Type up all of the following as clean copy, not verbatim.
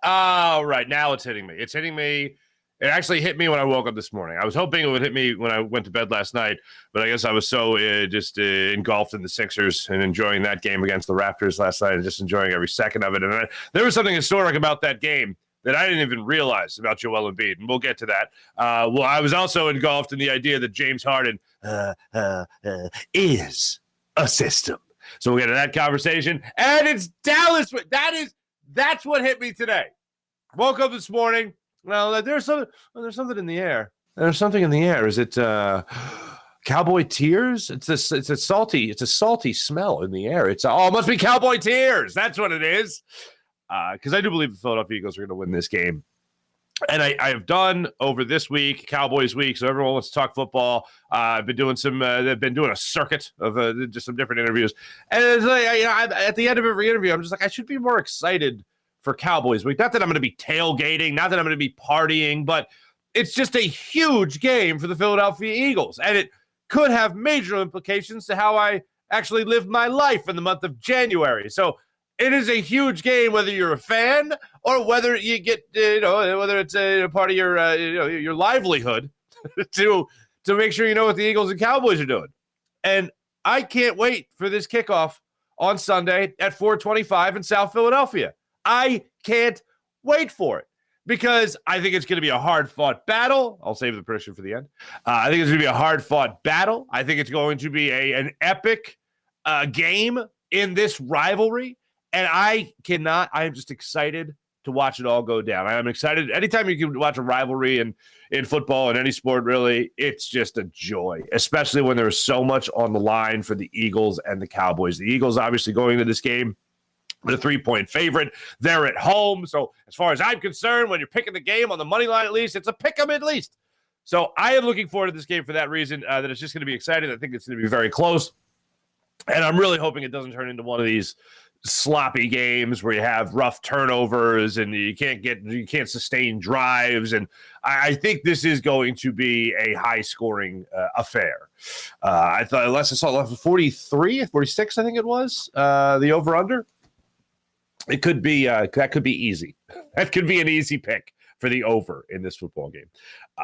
All right, now it's hitting me. It's hitting me. It actually hit me when I woke up this morning. I was hoping it would hit me when I went to bed last night, but I guess I was so just engulfed in the Sixers and enjoying that game against the Raptors last night and just enjoying every second of it. And there was something historic about that game that I didn't even realize about Joel Embiid, and we'll get to that. Well, I was also engulfed in the idea that James Harden is a system. So we'll get to that conversation. And it's Dallas. That's what hit me today. Woke up this morning. Well, there's something in the air. There's something in the air. Is it cowboy tears? It's a salty smell in the air. It must be cowboy tears. That's what it is. Because I do believe the Philadelphia Eagles are going to win this game. And I have done over this week, Cowboys week, so everyone wants to talk football. I've been doing they've been doing a circuit of just some different interviews. And it's like, at the end of every interview, I'm just like, I should be more excited for Cowboys week. Not that I'm going to be tailgating, not that I'm going to be partying, but it's just a huge game for the Philadelphia Eagles. And it could have major implications to how I actually live my life in the month of January. So it is a huge game, whether you're a fan or whether you get, whether it's a part of your livelihood to make sure you know what the Eagles and Cowboys are doing. And I can't wait for this kickoff on Sunday at 4:25 in South Philadelphia. I can't wait for it because I think it's going to be a hard-fought battle. I'll save the prediction for the end. I think it's going to be a hard-fought battle. I think it's going to be an epic game in this rivalry. And I am just excited to watch it all go down. I'm excited. Anytime you can watch a rivalry in football and any sport, really, it's just a joy, especially when there's so much on the line for the Eagles and the Cowboys. The Eagles obviously going into this game with a 3-point favorite. They're at home. So as far as I'm concerned, when you're picking the game on the money line, at least, it's a pick 'em at least. So I am looking forward to this game for that reason, that it's just going to be exciting. I think it's going to be very close. And I'm really hoping it doesn't turn into one of these sloppy games where you have rough turnovers and you can't sustain drives. And I think this is going to be a high scoring affair. I thought, unless I saw 43, 46, I think it was the over under. It could be that could be easy. That could be an easy pick for the over in this football game.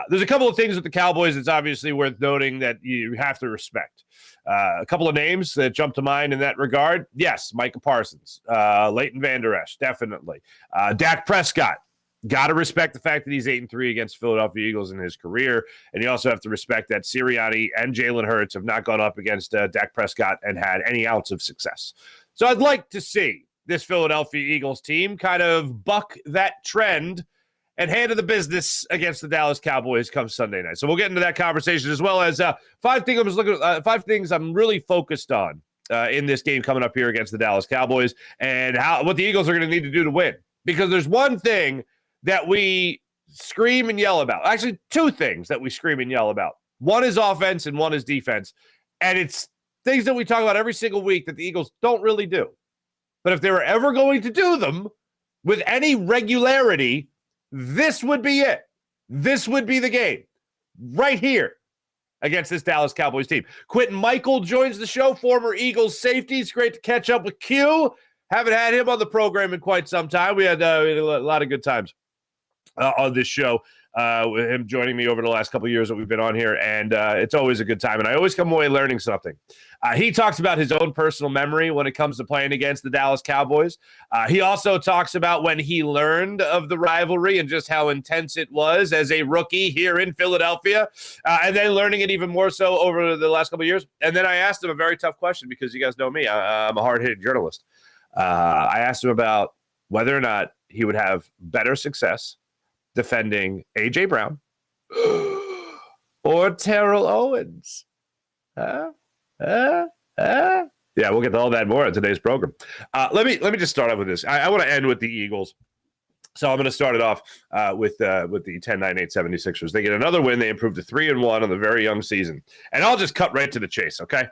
There's a couple of things with the Cowboys that's obviously worth noting that you have to respect. A couple of names that jump to mind in that regard. Yes, Micah Parsons, Leighton Vander Esch, definitely. Dak Prescott, got to respect the fact that he's 8-3 against Philadelphia Eagles in his career. And you also have to respect that Sirianni and Jalen Hurts have not gone up against Dak Prescott and had any ounce of success. So I'd like to see this Philadelphia Eagles team kind of buck that trend and handle the business against the Dallas Cowboys come Sunday night. So we'll get into that conversation, as well as five things I'm really focused on in this game coming up here against the Dallas Cowboys, and what the Eagles are going to need to do to win. Because there's one thing that we scream and yell about. Actually, two things that we scream and yell about. One is offense and one is defense. And it's things that we talk about every single week that the Eagles don't really do. But if they were ever going to do them with any regularity, this would be it. This would be the game right here against this Dallas Cowboys team. Quintin Mikell joins the show, former Eagles safety. It's great to catch up with Q. Haven't had him on the program in quite some time. We had a lot of good times on this show with him joining me over the last couple of years that we've been on here, and it's always a good time, and I always come away learning something. He talks about his own personal memory when it comes to playing against the Dallas Cowboys. He also talks about when he learned of the rivalry and just how intense it was as a rookie here in Philadelphia, and then learning it even more so over the last couple of years. And then I asked him a very tough question, because you guys know me. I'm a hard-hitting journalist. I asked him about whether or not he would have better success defending A.J. Brown or Terrell Owens. Yeah, we'll get to all that more in today's program. Let me just start off with this. I want to end with the Eagles. So I'm going to start it off with the 10-9-8 76ers. They get another win. They improved to 3-1 on the very young season. And I'll just cut right to the chase, okay?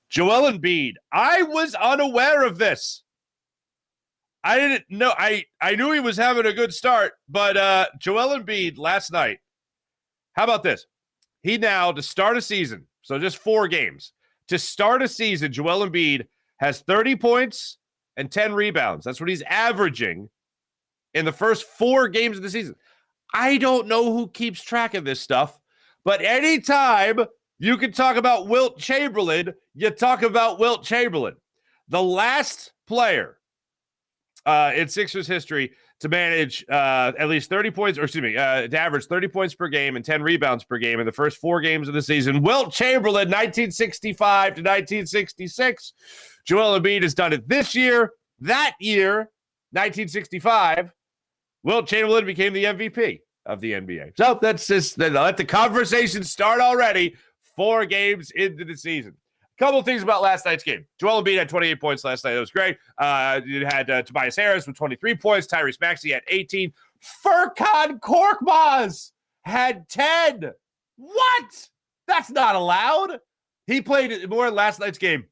Joel Embiid. I was unaware of this. I didn't know. I knew he was having a good start, but Joel Embiid last night, how about this? He now, to start a season, so just 4 games, to start a season, Joel Embiid has 30 points and 10 rebounds. That's what he's averaging in the first 4 games of the season. I don't know who keeps track of this stuff, but anytime you can talk about Wilt Chamberlain, you talk about Wilt Chamberlain. The last player in Sixers history to manage at least 30 points, to average 30 points per game and 10 rebounds per game in the first 4 games of the season. Wilt Chamberlain, 1965 to 1966. Joel Embiid has done it this year. That year, 1965, Wilt Chamberlain became the MVP of the NBA. So that's just, let the conversation start already. 4 games into the season. A couple of things about last night's game. Joel Embiid had 28 points last night. That was great. You had Tobias Harris with 23 points. Tyrese Maxey had 18. Furkan Korkmaz had 10. What? That's not allowed. He played more in last night's game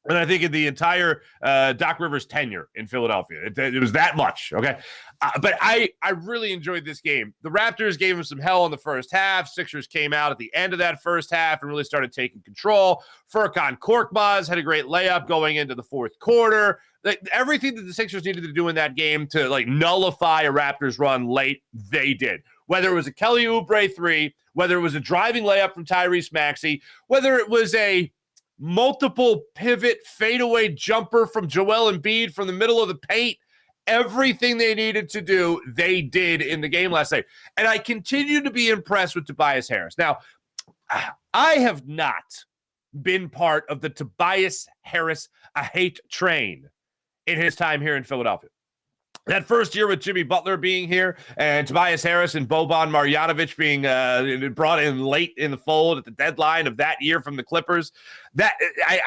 than I think in the entire Doc Rivers tenure in Philadelphia. It was that much, okay? But I really enjoyed this game. The Raptors gave him some hell in the first half. Sixers came out at the end of that first half and really started taking control. Furkan Korkmaz had a great layup going into the fourth quarter. Everything that the Sixers needed to do in that game to nullify a Raptors run late, they did. Whether it was a Kelly Oubre 3, whether it was a driving layup from Tyrese Maxey, whether it was a multiple pivot fadeaway jumper from Joel Embiid from the middle of the paint. Everything they needed to do, they did in the game last night. And I continue to be impressed with Tobias Harris. Now, I have not been part of the Tobias Harris hate train in his time here in Philadelphia. That first year with Jimmy Butler being here and Tobias Harris and Boban Marjanovic being brought in late in the fold at the deadline of that year from the Clippers, that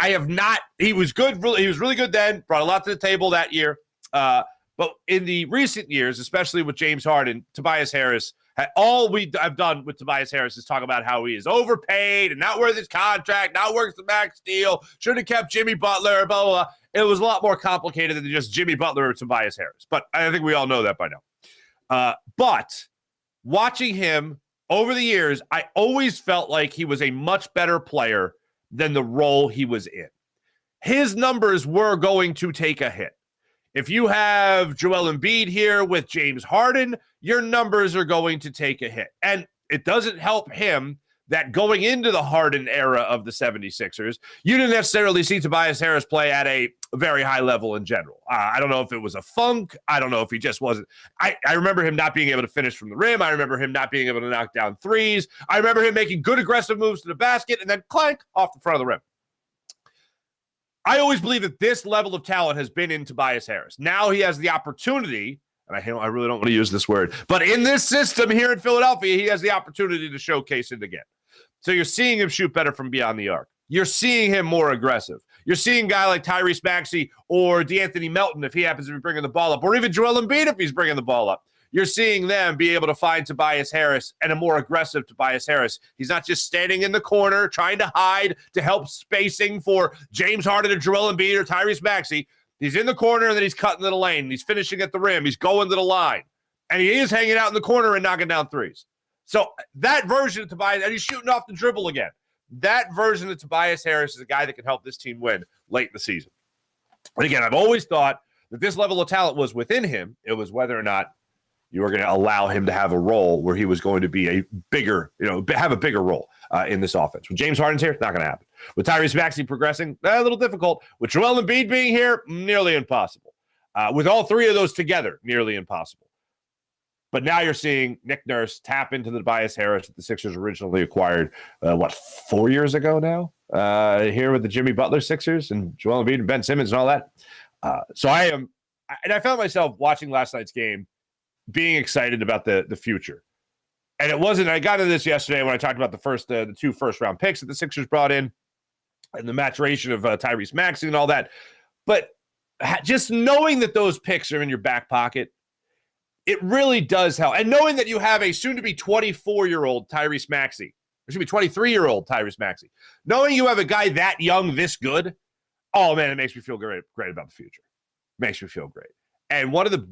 I have not. He was good. He was really good then. Brought a lot to the table that year. But in the recent years, especially with James Harden, Tobias Harris, all I've done with Tobias Harris is talk about how he is overpaid and not worth his contract, not worth the max deal, should have kept Jimmy Butler, blah, blah, blah. It was a lot more complicated than just Jimmy Butler or Tobias Harris. But I think we all know that by now. But watching him over the years, I always felt like he was a much better player than the role he was in. His numbers were going to take a hit. If you have Joel Embiid here with James Harden, your numbers are going to take a hit. And it doesn't help him that going into the Harden era of the 76ers, you didn't necessarily see Tobias Harris play at a very high level in general. I don't know if it was a funk. I don't know if he just wasn't. I remember him not being able to finish from the rim. I remember him not being able to knock down threes. I remember him making good aggressive moves to the basket and then clank off the front of the rim. I always believe that this level of talent has been in Tobias Harris. Now he has the opportunity, and I really don't want to use this word, but in this system here in Philadelphia, he has the opportunity to showcase it again. So you're seeing him shoot better from beyond the arc. You're seeing him more aggressive. You're seeing a guy like Tyrese Maxey or DeAnthony Melton if he happens to be bringing the ball up, or even Joel Embiid if he's bringing the ball up. You're seeing them be able to find Tobias Harris and a more aggressive Tobias Harris. He's not just standing in the corner trying to hide to help spacing for James Harden or Joel Embiid or Tyrese Maxey. He's in the corner and then he's cutting to the lane. He's finishing at the rim. He's going to the line. And he is hanging out in the corner and knocking down threes. So that version of Tobias, and he's shooting off the dribble again. That version of Tobias Harris is a guy that can help this team win late in the season. And again, I've always thought that this level of talent was within him. It was whether or not you were going to allow him to have a role where he was going to be a bigger, have a bigger role in this offense. With James Harden's here, not going to happen. With Tyrese Maxey progressing, a little difficult. With Joel Embiid being here, nearly impossible. With all three of those together, nearly impossible. But now you're seeing Nick Nurse tap into the Tobias Harris that the Sixers originally acquired, 4 years ago now? Here with the Jimmy Butler Sixers and Joel Embiid and Ben Simmons and all that. So I found myself watching last night's game being excited about the future. And it wasn't, I got into this yesterday when I talked about the 2 first-round picks that the Sixers brought in and the maturation of Tyrese Maxey and all that. But just knowing that those picks are in your back pocket, it really does help. And knowing that you have a soon-to-be 24-year-old Tyrese Maxey, or should be 23-year-old Tyrese Maxey, knowing you have a guy that young, this good, oh, man, it makes me feel great about the future. Makes me feel great. And one of the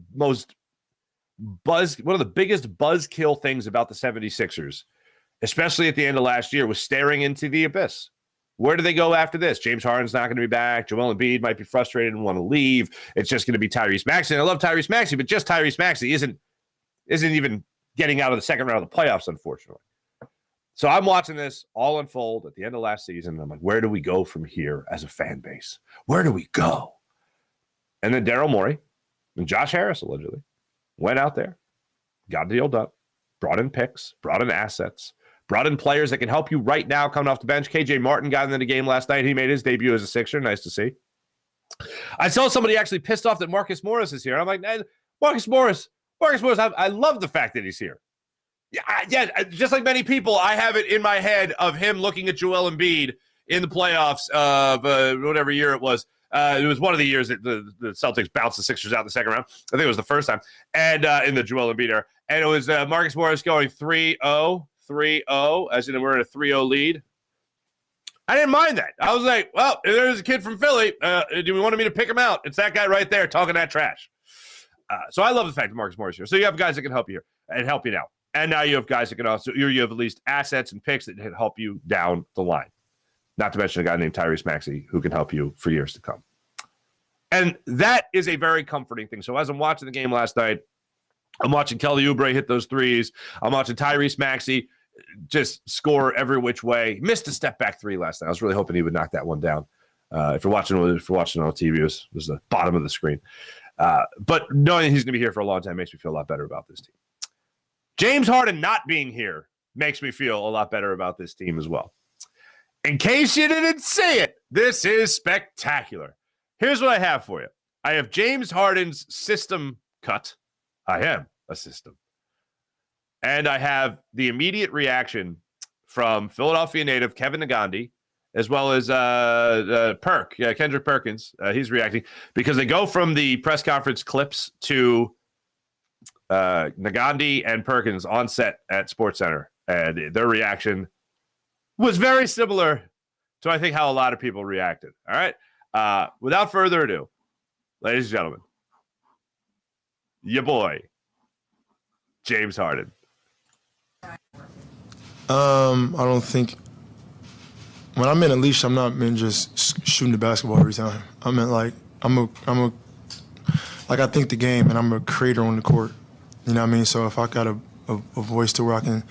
biggest buzzkill things about the 76ers, especially at the end of last year, was staring into the abyss. Where do they go after this? James Harden's not going to be back. Joel Embiid might be frustrated and want to leave. It's just going to be Tyrese Maxey. And I love Tyrese Maxey, but just Tyrese Maxey isn't even getting out of the second round of the playoffs, unfortunately. So I'm watching this all unfold at the end of last season. I'm like, where do we go from here as a fan base? Where do we go? And then Daryl Morey and Josh Harris, allegedly, went out there, got a deal done, brought in picks, brought in assets, brought in players that can help you right now coming off the bench. KJ Martin got into the game last night. He made his debut as a Sixer. Nice to see. I saw somebody actually pissed off that Marcus Morris is here. I'm like, Marcus Morris, I love the fact that he's here. Yeah, just like many people, I have it in my head of him looking at Joel Embiid in the playoffs of whatever year it was. It was one of the years that the Celtics bounced the Sixers out in the second round. I think it was the first time. And in the Joel Embiid era. And it was Marcus Morris going 3-0, as in we're in a 3-0 lead. I didn't mind that. I was like, well, if there's a kid from Philly, do we want me to pick him out? It's that guy right there talking that trash. So I love the fact that Marcus Morris is here. So you have guys that can help you here and help you now. And now you have guys that can also, you have at least assets and picks that can help you down the line. Not to mention a guy named Tyrese Maxey who can help you for years to come. And that is a very comforting thing. So as I'm watching the game last night, I'm watching Kelly Oubre hit those threes. I'm watching Tyrese Maxey just score every which way. Missed a step back three last night. I was really hoping he would knock that one down. If you're watching on TV, it was the bottom of the screen. But knowing he's going to be here for a long time makes me feel a lot better about this team. James Harden not being here makes me feel a lot better about this team as well. In case you didn't see it, this is spectacular. Here's what I have for you. I have James Harden's system cut. I am a system. And I have the immediate reaction from Philadelphia native Kevin Nagandi, as well as Kendrick Perkins. He's reacting because they go from the press conference clips to Nagandi and Perkins on set at SportsCenter, and their reaction was very similar to, I think, how a lot of people reacted. All right. Without further ado, ladies and gentlemen, your boy, James Harden. I don't think when I'm in a leash, I'm not meant just shooting the basketball every time. I meant like I think the game and I'm a creator on the court. You know what I mean? So if I got a voice to where I can,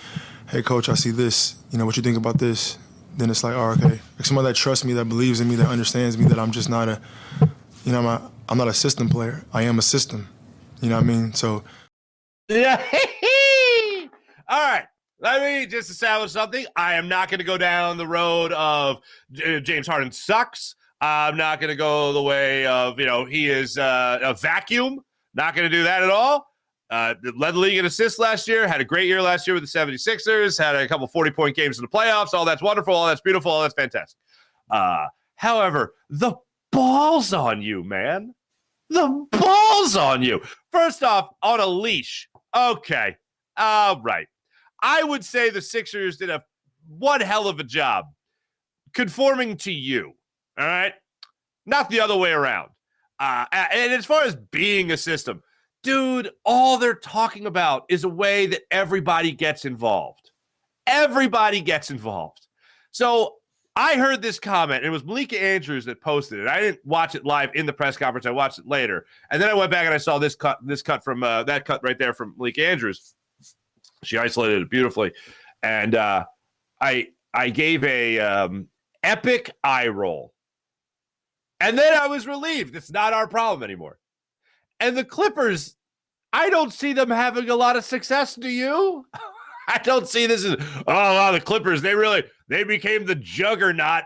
hey coach, I see this, you know, what you think about this? Then it's like, oh, okay. Like somebody that trusts me, that believes in me, that understands me, that I'm just not I'm not a system player. I am a system. You know what I mean? So yeah. All right. Let me just establish something. I am not going to go down the road of James Harden sucks. I'm not going to go the way of, he is a vacuum. Not going to do that at all. Led the league in assists last year. Had a great year last year with the 76ers. Had a couple 40-point games in the playoffs. All that's wonderful. All that's beautiful. All that's fantastic. However, the ball's on you, man. The ball's on you. First off, on a leash. Okay. All right. I would say the Sixers did one hell of a job conforming to you. All right. Not the other way around. And as far as being a system, dude, all they're talking about is a way that everybody gets involved. Everybody gets involved. So I heard this comment. It was Malika Andrews that posted it. I didn't watch it live in the press conference. I watched it later. And then I went back and I saw this cut from that cut right there from Malika Andrews. She isolated it beautifully. And I gave a epic eye roll. And then I was relieved. It's not our problem anymore. And the Clippers, I don't see them having a lot of success. Do you? I don't see this as, wow, the Clippers, they became the juggernaut,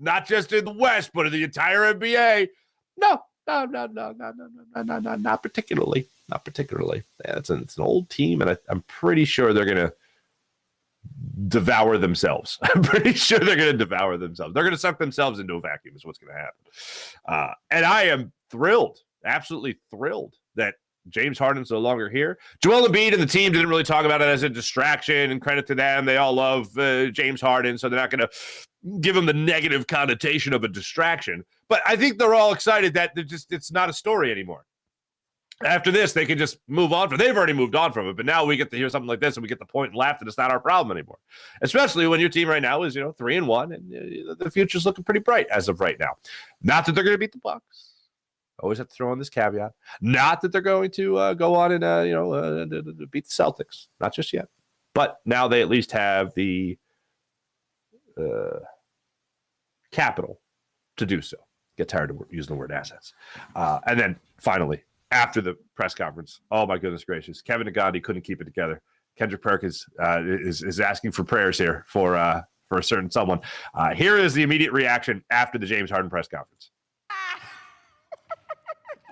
not just in the West, but in the entire NBA. No, not particularly. Not particularly. Yeah, it's an old team, and I'm pretty sure they're going to devour themselves. I'm pretty sure they're going to devour themselves. They're going to suck themselves into a vacuum is what's going to happen. And I am thrilled, absolutely thrilled that James Harden's no longer here. Joel Embiid and the team didn't really talk about it as a distraction, and credit to them. They all love James Harden, so they're not going to give him the negative connotation of a distraction. But I think they're all excited that it's not a story anymore. After this, they can just move on from. They've already moved on from it, but now we get to hear something like this, and we get the point and laugh that it's not our problem anymore. Especially when your team right now is 3-1, and the future's looking pretty bright as of right now. Not that they're going to beat the Bucks. Always have to throw in this caveat. Not that they're going to go on and beat the Celtics. Not just yet. But now they at least have the capital to do so. Get tired of using the word assets. And then finally, after the press conference, oh my goodness gracious, Kevin Nagandi couldn't keep it together. Kendrick Perkins is asking for prayers here for a certain someone. Here is the immediate reaction after the James Harden press conference.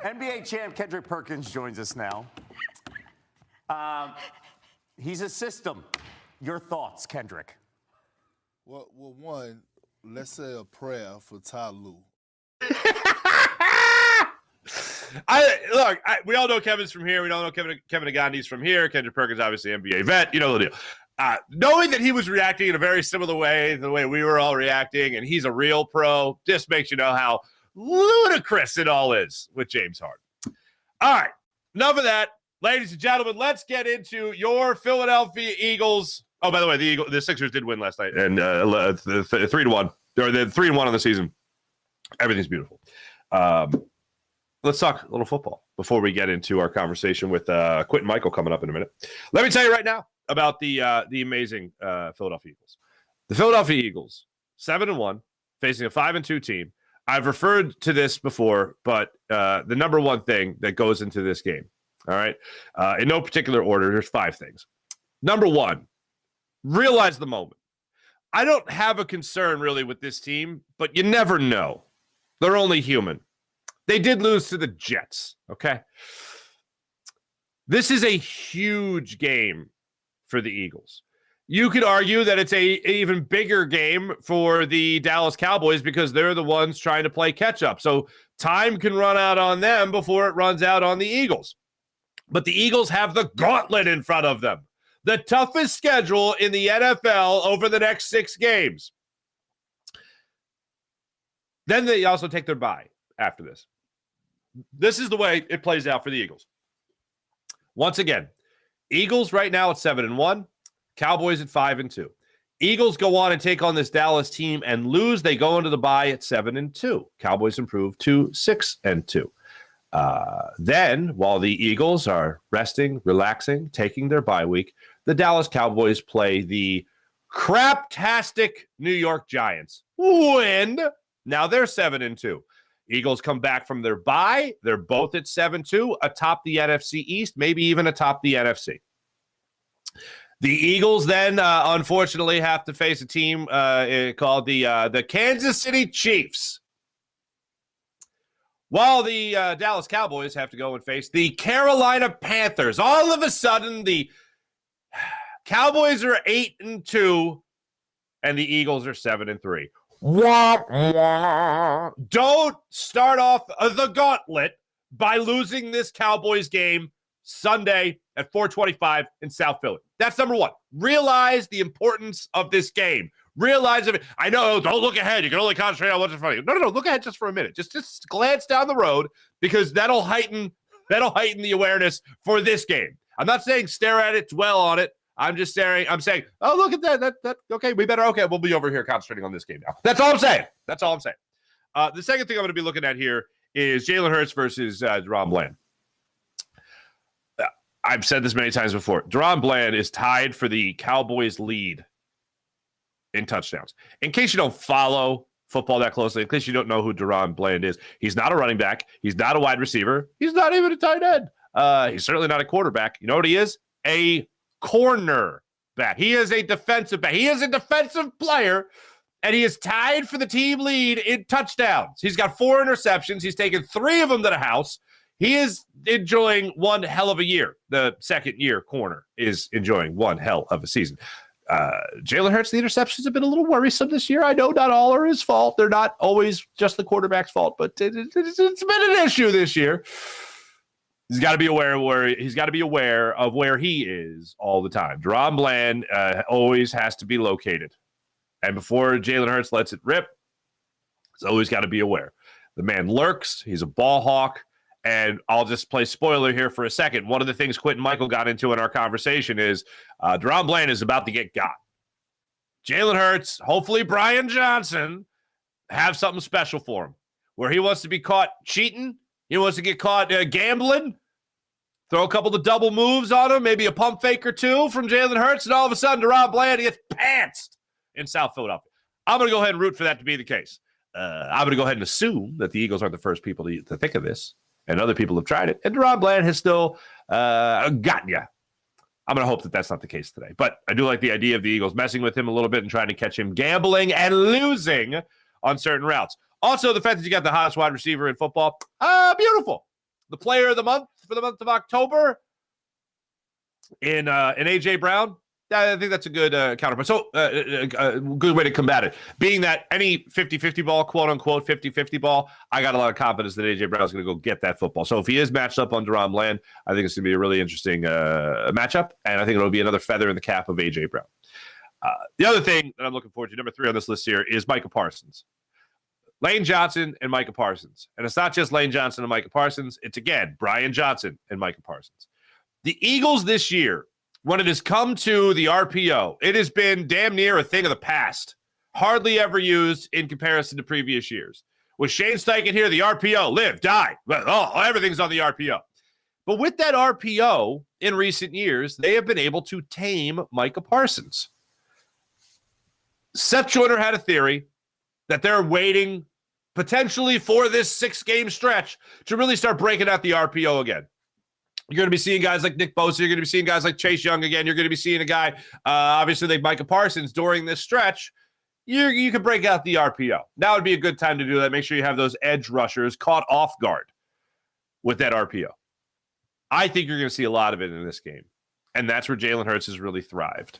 NBA champ Kendrick Perkins joins us now. He's a system. Your thoughts, Kendrick? Well, one, let's say a prayer for Ty Lue. We all know Kevin's from here. We all know Kevin Nagandi's from here. Kendrick Perkins, obviously NBA vet. You know the deal. Knowing that he was reacting in a very similar way, the way we were all reacting, and he's a real pro, just makes you know how ludicrous it all is with James Harden. All right, enough of that. Ladies and gentlemen, let's get into your Philadelphia Eagles. Oh, by the way, the Sixers did win last night, and 3-1, or the 3-1 on the season. Everything's beautiful. Let's talk a little football before we get into our conversation with Quintin Mikell coming up in a minute. Let me tell you right now about the amazing Philadelphia Eagles. The Philadelphia Eagles, 7-1, facing a 5-2 team. I've referred to this before, but the number one thing that goes into this game, all right, in no particular order, there's 5 things. Number one, realize the moment. I don't have a concern really with this team, but you never know. They're only human. They did lose to the Jets, okay? This is a huge game for the Eagles. You could argue that it's an even bigger game for the Dallas Cowboys because they're the ones trying to play catch-up. So time can run out on them before it runs out on the Eagles. But the Eagles have the gauntlet in front of them. The toughest schedule in the NFL over the next 6 games. Then they also take their bye after this. This is the way it plays out for the Eagles. Once again, Eagles right now at 7-1. Cowboys at 5-2. Eagles go on and take on this Dallas team and lose. They go into the bye at 7-2. Cowboys improve to 6-2. Then, while the Eagles are resting, relaxing, taking their bye week, the Dallas Cowboys play the craptastic New York Giants. Win. Now they're 7-2. Eagles come back from their bye. They're both at 7-2, atop the NFC East, maybe even atop the NFC. The Eagles then, unfortunately, have to face a team called the Kansas City Chiefs. While the Dallas Cowboys have to go and face the Carolina Panthers. All of a sudden, the Cowboys are 8-2, and the Eagles are 7-3. Don't start off the gauntlet by losing this Cowboys game Sunday at 4:25 in South Philly. That's number one. Realize the importance of this game. Realize it. I know, don't look ahead. You can only concentrate on what's in front of you. No. Look ahead just for a minute. Just glance down the road because that'll heighten the awareness for this game. I'm not saying stare at it, dwell on it. I'm saying, oh, look at that. Okay, we'll be over here concentrating on this game now. That's all I'm saying. The second thing I'm going to be looking at here is Jalen Hurts versus DaRon Bland. I've said this many times before. DaRon Bland is tied for the Cowboys lead in touchdowns. In case you don't follow football that closely, in case you don't know who DaRon Bland is, he's not a running back. He's not a wide receiver. He's not even a tight end. He's certainly not a quarterback. You know what he is? A corner back. He is a defensive back. He is a defensive player, and he is tied for the team lead in touchdowns. He's got 4 interceptions. He's taken 3 of them to the house. He is enjoying one hell of a year. The second-year corner is enjoying one hell of a season. Jalen Hurts, the interceptions have been a little worrisome this year. I know not all are his fault. They're not always just the quarterback's fault, but it's been an issue this year. He's got to be aware of where he is all the time. DaRon Bland always has to be located. And before Jalen Hurts lets it rip, he's always got to be aware. The man lurks. He's a ball hawk. And I'll just play spoiler here for a second. One of the things Quintin Mikell got into in our conversation is DeRon Bland is about to get got. Jalen Hurts, hopefully Brian Johnson, have something special for him where he wants to be caught cheating. He wants to get caught gambling. Throw a couple of double moves on him, maybe a pump fake or two from Jalen Hurts, and all of a sudden DeRon Bland gets pantsed in South Philadelphia. I'm going to go ahead and root for that to be the case. I'm going to go ahead and assume that the Eagles aren't the first people to think of this, and other people have tried it, and DeRon Bland has still gotten you. I'm going to hope that that's not the case today. But I do like the idea of the Eagles messing with him a little bit and trying to catch him gambling and losing on certain routes. Also, the fact that you got the hottest wide receiver in football, beautiful. The player of the month for the month of October in A.J. Brown. I think that's a good counterpoint. So a good way to combat it. Being that any 50-50 ball, quote-unquote 50-50 ball, I got a lot of confidence that A.J. Brown is going to go get that football. So if he is matched up on DeRon Bland, I think it's going to be a really interesting matchup, and I think it'll be another feather in the cap of A.J. Brown. The other thing that I'm looking forward to, number 3 on this list here, is Micah Parsons. Lane Johnson and Micah Parsons. And it's not just Lane Johnson and Micah Parsons. It's, again, Brian Johnson and Micah Parsons. The Eagles this year, when it has come to the RPO, it has been damn near a thing of the past. Hardly ever used in comparison to previous years. With Shane Steichen here, the RPO, live, die. Everything's on the RPO. But with that RPO in recent years, they have been able to tame Micah Parsons. Seth Joyner had a theory that they're waiting potentially for this 6-game stretch to really start breaking out the RPO again. You're going to be seeing guys like Nick Bosa. You're going to be seeing guys like Chase Young again. You're going to be seeing a guy, obviously, like Micah Parsons during this stretch. You can break out the RPO. Now would be a good time to do that. Make sure you have those edge rushers caught off guard with that RPO. I think you're going to see a lot of it in this game. And that's where Jalen Hurts has really thrived.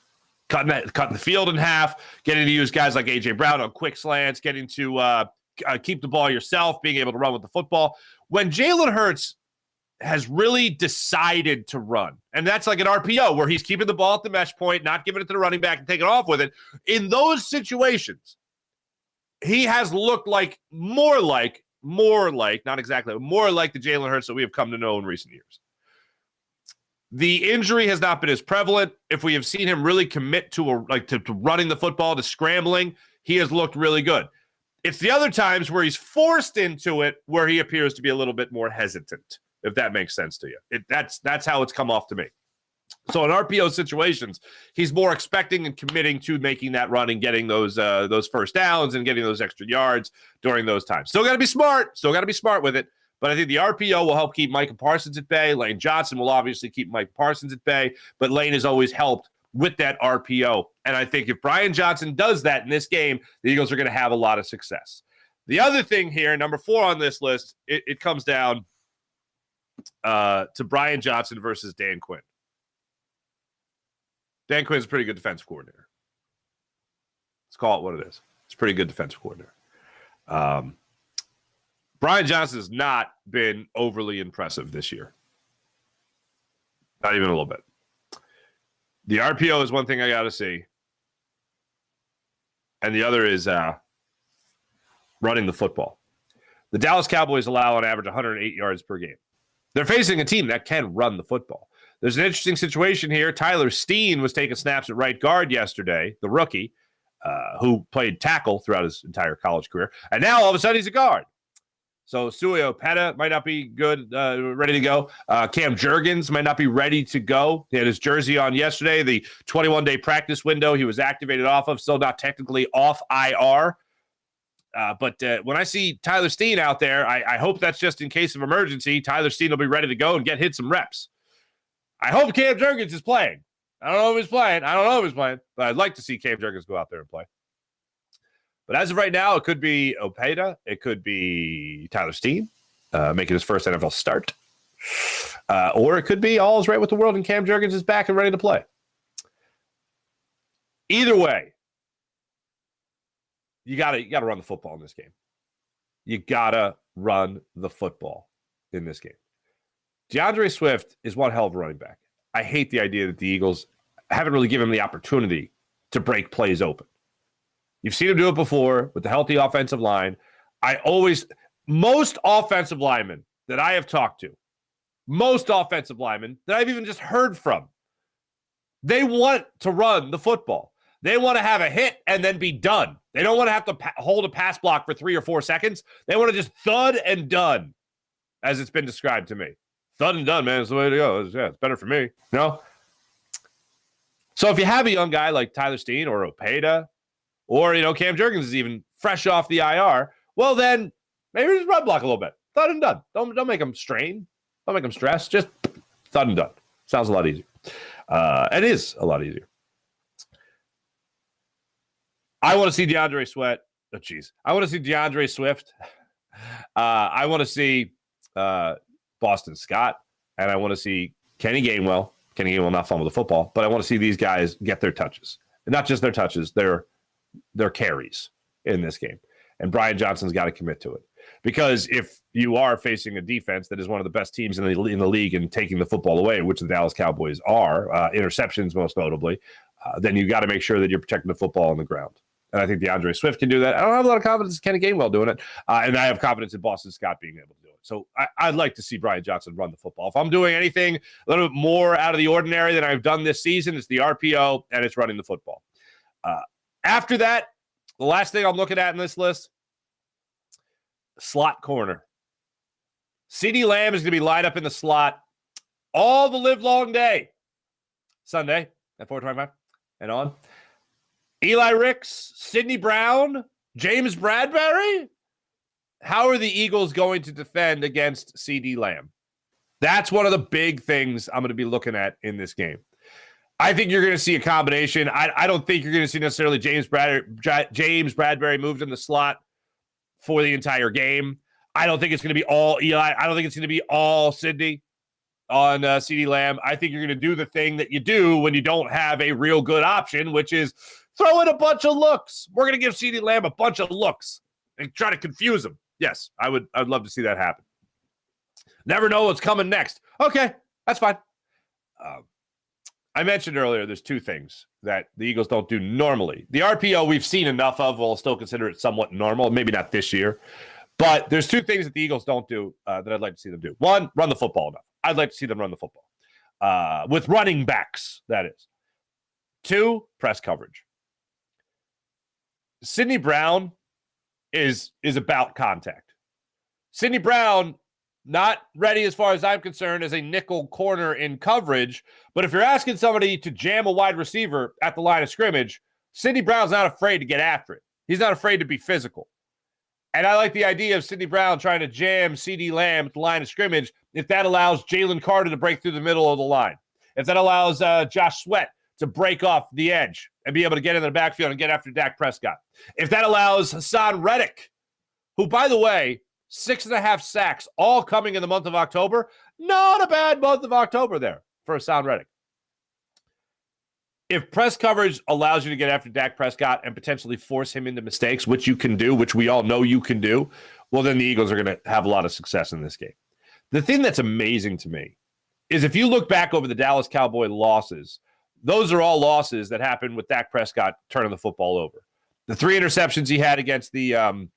Cutting the field in half, getting to use guys like A.J. Brown on quick slants, getting to keep the ball yourself, being able to run with the football. When Jalen Hurts has really decided to run, and that's like an RPO where he's keeping the ball at the mesh point, not giving it to the running back and taking off with it. In those situations, he has looked more like, not exactly, more like the Jalen Hurts that we have come to know in recent years. The injury has not been as prevalent. If we have seen him really commit to running the football, to scrambling, he has looked really good. It's the other times where he's forced into it where he appears to be a little bit more hesitant, if that makes sense to you. That's how it's come off to me. So in RPO situations, he's more expecting and committing to making that run and getting those first downs and getting those extra yards during those times. Still got to be smart with it. But I think the RPO will help keep Micah Parsons at bay. Lane Johnson will obviously keep Micah Parsons at bay. But Lane has always helped with that RPO. And I think if Brian Johnson does that in this game, the Eagles are going to have a lot of success. The other thing here, number 4 on this list, it comes down to Brian Johnson versus Dan Quinn. Dan Quinn's a pretty good defensive coordinator. Let's call it what it is. It's a pretty good defensive coordinator. Brian Johnson has not been overly impressive this year. Not even a little bit. The RPO is one thing I got to see. And the other is running the football. The Dallas Cowboys allow on average 108 yards per game. They're facing a team that can run the football. There's an interesting situation here. Tyler Steen was taking snaps at right guard yesterday, the rookie, who played tackle throughout his entire college career. And now all of a sudden he's a guard. So Sui Opeta might not be good, ready to go. Cam Jurgens might not be ready to go. He had his jersey on yesterday, the 21-day practice window he was activated off of, still not technically off IR. But when I see Tyler Steen out there, I hope that's just in case of emergency. Tyler Steen will be ready to go and hit some reps. I hope Cam Jurgens is playing. I don't know if he's playing, but I'd like to see Cam Jurgens go out there and play. But as of right now, it could be Opeta. It could be Tyler Steen making his first NFL start. Or it could be all is right with the world and Cam Jurgens is back and ready to play. Either way, you gotta run the football in this game. You gotta run the football in this game. DeAndre Swift is one hell of a running back. I hate the idea that the Eagles haven't really given him the opportunity to break plays open. You've seen him do it before with the healthy offensive line. Most offensive linemen that I have talked to, most offensive linemen that I've even just heard from, they want to run the football. They want to have a hit and then be done. They don't want to have to hold a pass block for 3 or 4 seconds. They want to just thud and done, as it's been described to me. Thud and done, man, is the way to go. It's better for me. So if you have a young guy like Tyler Steen or Opeda, or, Cam Jurgens is even fresh off the IR, well, then maybe just run block a little bit. Thud and done. Don't make them strain. Don't make them stress. Just thud and done. Sounds a lot easier. It is a lot easier. I want to see DeAndre Swift. I want to see DeAndre Swift. I want to see Boston Scott. And I want to see Kenny Gainwell. Kenny Gainwell not fumble the football, but I want to see these guys get their touches. And not just their touches, their carries in this game. And Brian Johnson's got to commit to it. Because if you are facing a defense that is one of the best teams in the league and taking the football away, which the Dallas Cowboys are, interceptions most notably, then you got to make sure that you're protecting the football on the ground. And I think DeAndre Swift can do that. I don't have a lot of confidence in Kenny Gainwell doing it. And I have confidence in Boston Scott being able to do it. So I'd like to see Brian Johnson run the football. If I'm doing anything a little bit more out of the ordinary than I've done this season, it's the RPO and it's running the football. After that, the last thing I'm looking at in this list, slot corner. CeeDee Lamb is going to be lined up in the slot all the live long day. Sunday at 4:25 and on. Eli Ricks, Sidney Brown, James Bradbury. How are the Eagles going to defend against CeeDee Lamb? That's one of the big things I'm going to be looking at in this game. I think you're going to see a combination. I don't think you're going to see necessarily James Bradbury moved in the slot for the entire game. I don't think it's going to be all Eli. I don't think it's going to be all Sidney on CeeDee Lamb. I think you're going to do the thing that you do when you don't have a real good option, which is throw in a bunch of looks. We're going to give CeeDee Lamb a bunch of looks and try to confuse him. Yes, I'd love to see that happen. Never know what's coming next. Okay, that's fine. I mentioned earlier there's 2 things that the Eagles don't do normally. The RPO we've seen enough of. We'll still consider it somewhat normal. Maybe not this year. But there's 2 things that the Eagles don't do that I'd like to see them do. 1, run the football enough. I'd like to see them run the football. With running backs, that is. 2, press coverage. Sidney Brown is about contact. Sidney Brown, not ready as far as I'm concerned as a nickel corner in coverage, but if you're asking somebody to jam a wide receiver at the line of scrimmage, Sidney Brown's not afraid to get after it. He's not afraid to be physical. And I like the idea of Sidney Brown trying to jam CeeDee Lamb at the line of scrimmage if that allows Jalen Carter to break through the middle of the line. If that allows Josh Sweat to break off the edge and be able to get in the backfield and get after Dak Prescott. If that allows Hassan Reddick, who, by the way, 6.5 sacks, all coming in the month of October. Not a bad month of October there for Hassan Reddick. If press coverage allows you to get after Dak Prescott and potentially force him into mistakes, which you can do, which we all know you can do, well, then the Eagles are going to have a lot of success in this game. The thing that's amazing to me is if you look back over the Dallas Cowboy losses, those are all losses that happened with Dak Prescott turning the football over. The 3 interceptions he had against the San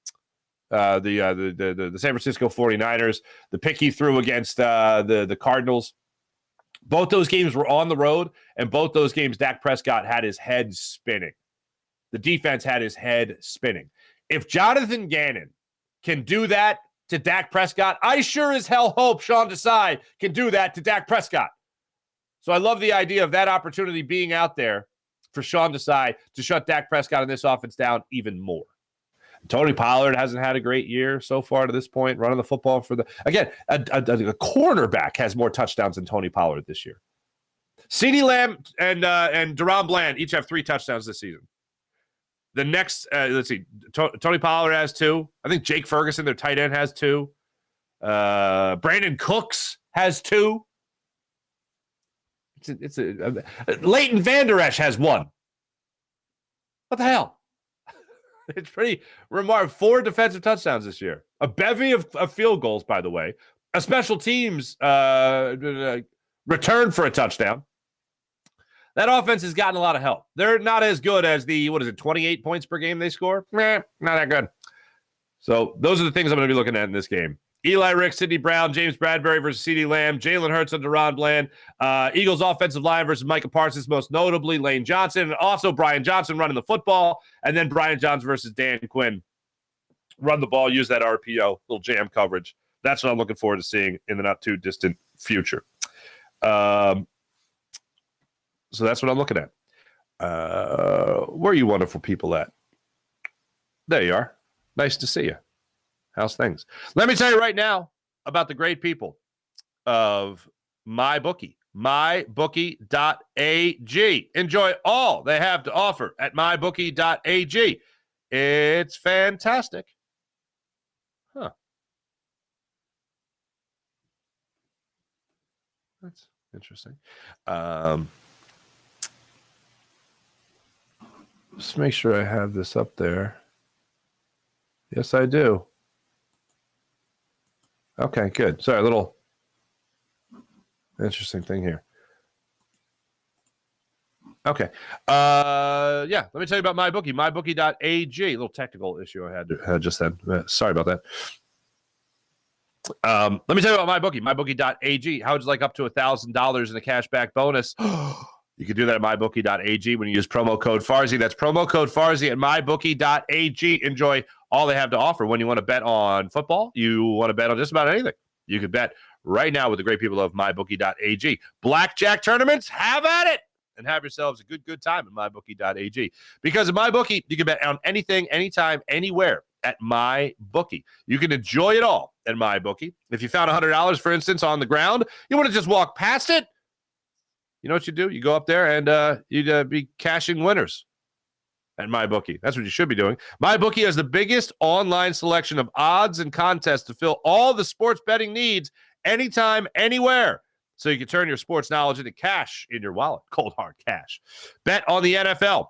Francisco 49ers, the pick he threw against the Cardinals. Both those games were on the road, and both those games Dak Prescott had his head spinning. The defense had his head spinning. If Jonathan Gannon can do that to Dak Prescott, I sure as hell hope Sean Desai can do that to Dak Prescott. So I love the idea of that opportunity being out there for Sean Desai to shut Dak Prescott and this offense down even more. Tony Pollard hasn't had a great year so far to this point, running the football for the... Again, a cornerback has more touchdowns than Tony Pollard this year. CeeDee Lamb and Deron Bland each have 3 touchdowns this season. The next, let's see, Tony Pollard has 2. I think Jake Ferguson, their tight end, has 2. Brandon Cooks has 2. Leighton Vander Esch has 1. What the hell? It's pretty remarkable. 4 defensive touchdowns this year. A bevy of field goals, by the way. A special teams return for a touchdown. That offense has gotten a lot of help. They're not as good as the, 28 points per game they score? Not that good. So those are the things I'm going to be looking at in this game. Eli Ricks, Sidney Brown, James Bradbury versus CeeDee Lamb, Jalen Hurts under Ron Bland, Eagles offensive line versus Micah Parsons, most notably Lane Johnson, and also Brian Johnson running the football, and then Brian Johnson versus Dan Quinn. Run the ball, use that RPO, little jam coverage. That's what I'm looking forward to seeing in the not too distant future. So that's what I'm looking at. Where are you wonderful people at? There you are. Nice to see you. How's things? Let me tell you right now about the great people of MyBookie. MyBookie.ag. Enjoy all they have to offer at MyBookie.ag. It's fantastic. Huh. That's interesting. Just make sure I have this up there. Yes, I do. Okay, good. Sorry, a little interesting thing here. Okay. Yeah, let me tell you about MyBookie. MyBookie.ag. A little technical issue I had just then. Sorry about that. Let me tell you about MyBookie. MyBookie.ag. How would you like up to $1,000 in a cashback bonus? You can do that at MyBookie.ag when you use promo code Farzy. That's promo code Farzy at MyBookie.ag. Enjoy all they have to offer. When you want to bet on football, you want to bet on just about anything, you can bet right now with the great people of MyBookie.ag. Blackjack tournaments, have at it, and have yourselves a good time at MyBookie.ag. Because at MyBookie, you can bet on anything, anytime, anywhere at MyBookie. You can enjoy it all at MyBookie. If you found $100, for instance, on the ground, you want to just walk past it, you know what you do? You go up there and you'd be cashing winners at MyBookie. That's what you should be doing. MyBookie has the biggest online selection of odds and contests to fill all the sports betting needs anytime, anywhere. So you can turn your sports knowledge into cash in your wallet. Cold, hard cash. Bet on the NFL.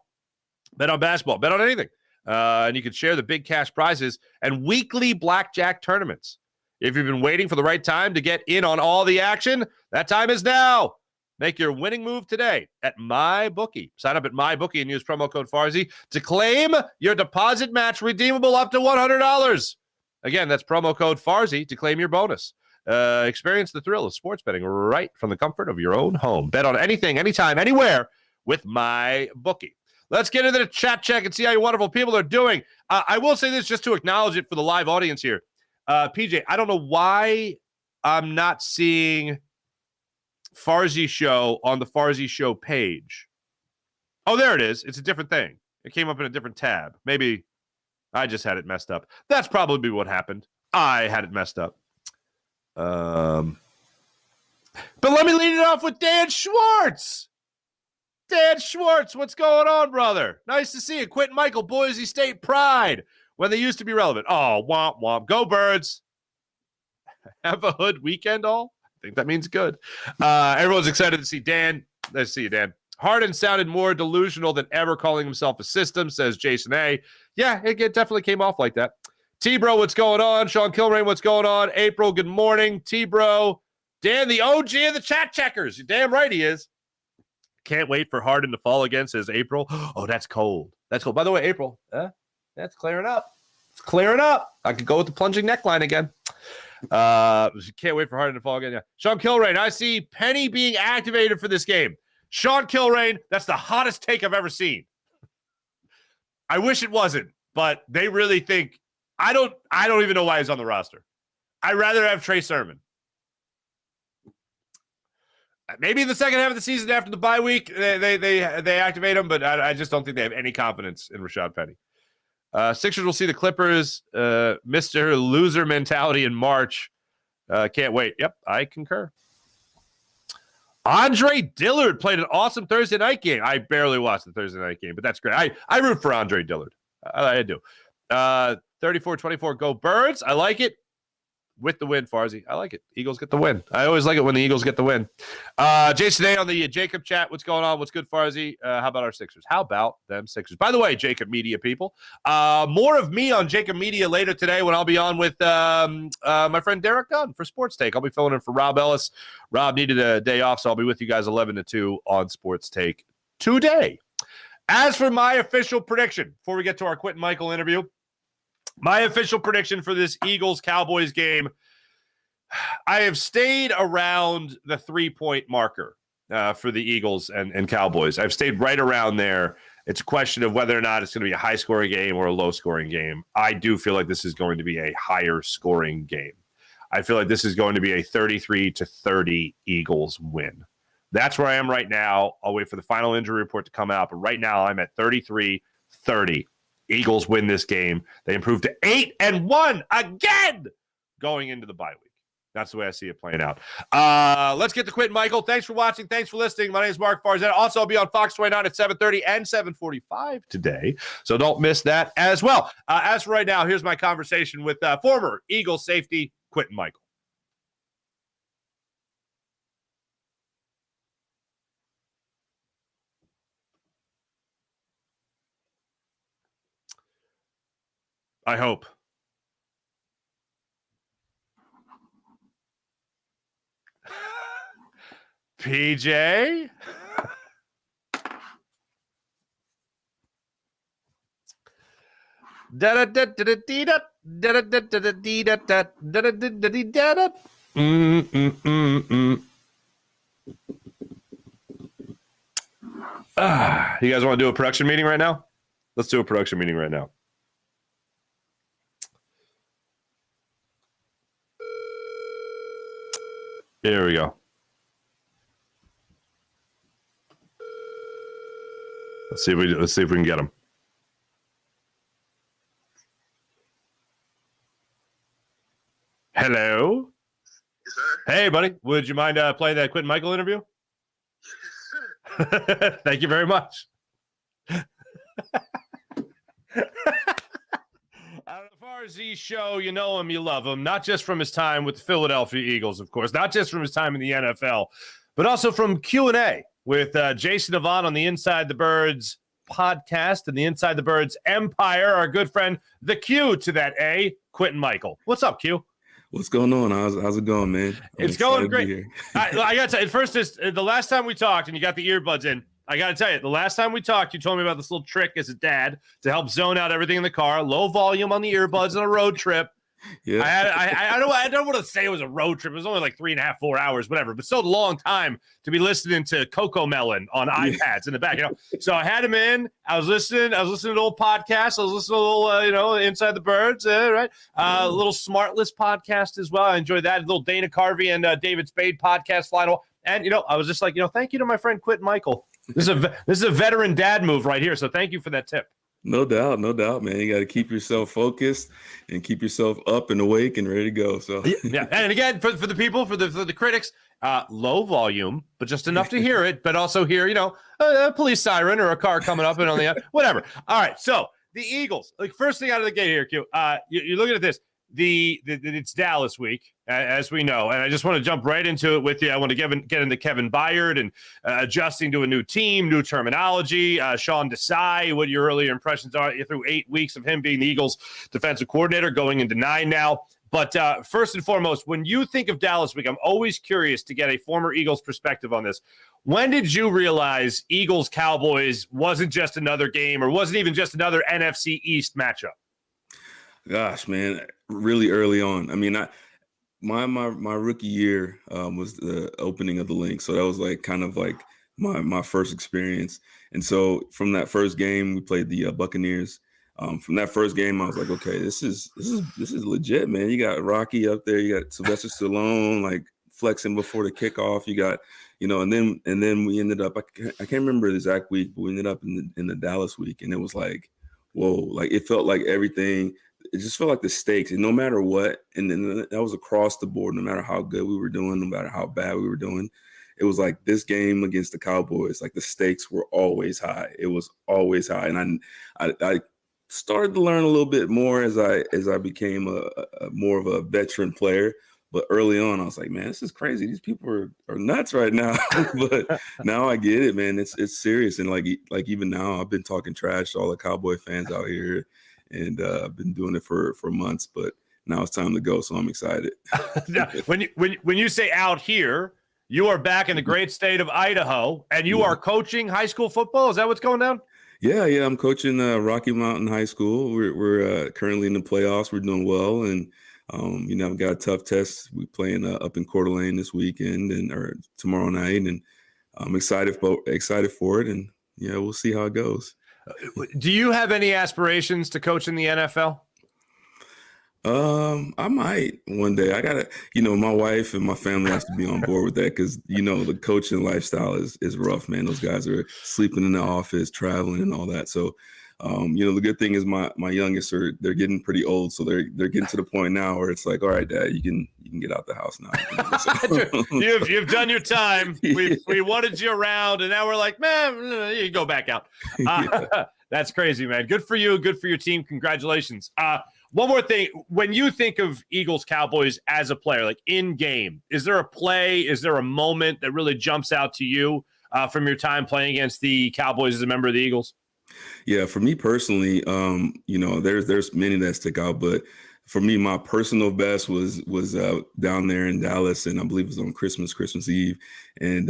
Bet on basketball. Bet on anything. And you can share the big cash prizes and weekly blackjack tournaments. If you've been waiting for the right time to get in on all the action, that time is now. Make your winning move today at MyBookie. Sign up at MyBookie and use promo code Farzy to claim your deposit match redeemable up to $100. Again, that's promo code Farzy to claim your bonus. Experience the thrill of sports betting right from the comfort of your own home. Bet on anything, anytime, anywhere with MyBookie. Let's get into the chat check and see how you wonderful people are doing. I will say this just to acknowledge it for the live audience here. PJ, I don't know why I'm not seeing Farzy Show on the Farzy Show page. Oh, there it is. It's a different thing. It came up in a different tab. Maybe I just had it messed up. That's probably what happened. I had it messed up. But let me lead it off with Dan Schwartz. Dan Schwartz, what's going on, brother? Nice to see you. Quintin Mikell, Boise State pride when they used to be relevant. Oh, womp womp. Go Birds. Have a hood weekend all? I think that means good. Everyone's excited to see Dan. Nice to see you, Dan. Harden sounded more delusional than ever, calling himself a system, says Jason A. Yeah, it definitely came off like that. T-Bro, what's going on? Sean Kilrain, what's going on? April, good morning. T-Bro. Dan, the OG of the chat checkers. You're damn right he is. Can't wait for Harden to fall again, says April. Oh, that's cold. That's cold. By the way, April, that's clearing up. It's clearing up. I could go with the plunging neckline again. Can't wait for Harden to fall again. Yeah. Sean Kilrain, I see Penny being activated for this game. Sean Kilrain, that's the hottest take I've ever seen. I wish it wasn't, but they really think I don't even know why he's on the roster. I'd rather have Trey Sermon. Maybe in the second half of the season after the bye week, they activate him, but I just don't think they have any confidence in Rashad Penny. Sixers will see the Clippers, Mr. Loser mentality in March. Can't wait. Yep, I concur. Andre Dillard played an awesome Thursday night game. I barely watched the Thursday night game, but that's great. I root for Andre Dillard. I do. 34-24, go Birds. I like it. With the win, Farzy. I like it. Eagles get the win. I always like it when the Eagles get the win. Jason A on the JAKIB chat. What's going on? What's good, Farzy? How about our Sixers? How about them Sixers? By the way, JAKIB Media people, more of me on JAKIB Media later today when I'll be on with my friend Derek Gunn for Sports Take. I'll be filling in for Rob Ellis. Rob needed a day off, so I'll be with you guys 11 to 2 on Sports Take today. As for my official prediction, before we get to our Quintin Mikell interview, my official prediction for this Eagles-Cowboys game I have stayed around the 3-point marker for the Eagles and Cowboys. I've stayed right around there. It's a question of whether or not it's going to be a high-scoring game or a low-scoring game. I do feel like this is going to be a higher-scoring game. I feel like this is going to be a 33-30 Eagles win. That's where I am right now. I'll wait for the final injury report to come out, but right now I'm at 33-30. Eagles win this game. They improve to 8-1 again going into the bye week. That's the way I see it playing out. Let's get to Quintin Mikell. Thanks for watching. Thanks for listening. My name is Mark Farzy. Also, I'll be on Fox 29 at 7:30 and 7:45 today, so don't miss that as well. As for right now, here's my conversation with former Eagles safety Quintin Mikell. I hope. PJ? You guys want to do a production meeting right now? Let's do a production meeting right now. Here we go. Let's see if we can get him. Hello. Yes, sir. Hey, buddy. Would you mind playing that Quintin Mikell interview? Yes, sir. Thank you very much. On the Farzy Show, you know him, you love him, not just from his time with the Philadelphia Eagles, of course, not just from his time in the NFL, but also from Q&A with Jason Avant on the Inside the Birds podcast and the Inside the Birds Empire, our good friend, the Q to that A, Quintin Mikell. What's up, Q? What's going on? How's it going, man? It's going great. I got to tell you, first, the last time we talked and you got the earbuds in, I got to tell you, the last time we talked, you told me about this little trick as a dad to help zone out everything in the car, low volume on the earbuds on a road trip. Yeah. I don't want to say it was a road trip. It was only like 3.5, 4 hours, whatever, but still a long time to be listening to Coco Melon on iPads in the back, So I had him in. I was listening to old podcasts. I was listening to a little, Inside the Birds, right? A little Smartless podcast as well. I enjoyed that. A little Dana Carvey and David Spade podcast final. And, I was just like, thank you to my friend Quintin Mikell. This is a veteran dad move right here. So thank you for that tip. No doubt, man. You got to keep yourself focused and keep yourself up and awake and ready to go. So yeah, and again, for the people, for the critics, low volume, but just enough to hear it, but also hear, a police siren or a car coming up and on the whatever. All right, so the Eagles, like first thing out of the gate here, Q. You're looking at this. It's Dallas week, as we know, and I just want to jump right into it with you. I want to get into Kevin Byard and adjusting to a new team, new terminology. Sean Desai, what your earlier impressions are through 8 weeks of him being the Eagles defensive coordinator, going into 9 now. But first and foremost, when you think of Dallas week, I'm always curious to get a former Eagles perspective on this. When did you realize Eagles-Cowboys wasn't just another game or wasn't even just another NFC East matchup? Gosh, man, really early on. I mean, my rookie year was the opening of the link, so that was kind of my first experience. And so from that first game, we played the Buccaneers. From that first game, I was like, okay, this is legit, man. You got Rocky up there, you got Sylvester Stallone flexing before the kickoff. You got, and then we ended up. I can't remember the exact week, but we ended up in the Dallas week, and it was like, whoa, it felt like everything. It just felt like the stakes, and no matter what, and then that was across the board, no matter how good we were doing, no matter how bad we were doing, it was like this game against the Cowboys, the stakes were always high. It was always high, and I started to learn a little bit more as I became a more of a veteran player. But early on, I was like, man, this is crazy. These people are nuts right now. But now I get it, man. It's serious, and even now, I've been talking trash to all the Cowboy fans out here. And I've been doing it for months, but now it's time to go, so I'm excited. Now, when you say out here, you are back in the great state of Idaho, and you are coaching high school football. Is that what's going down? Yeah. I'm coaching Rocky Mountain High School. We're currently in the playoffs. We're doing well, and I've got a tough test. We playing up in Coeur d'Alene this weekend or tomorrow night, and I'm excited for it. And yeah, we'll see how it goes. Do you have any aspirations to coach in the NFL? I might one day. I gotta, my wife and my family has to be on board with that because the coaching lifestyle is rough, man. Those guys are sleeping in the office, traveling, and all that. So, the good thing is my youngest they're getting pretty old, so they're getting to the point now where it's like, all right, Dad, you can get out the house now. You've done your time. We wanted you around, and now we're like, man, you go back out. That's crazy, man. Good for you. Good for your team. Congratulations. One more thing. When you think of Eagles Cowboys as a player, like in game, is there a play? Is there a moment that really jumps out to you from your time playing against the Cowboys as a member of the Eagles? Yeah, for me personally, there's many that stick out, but for me, my personal best was down there in Dallas, and I believe it was on Christmas Eve, and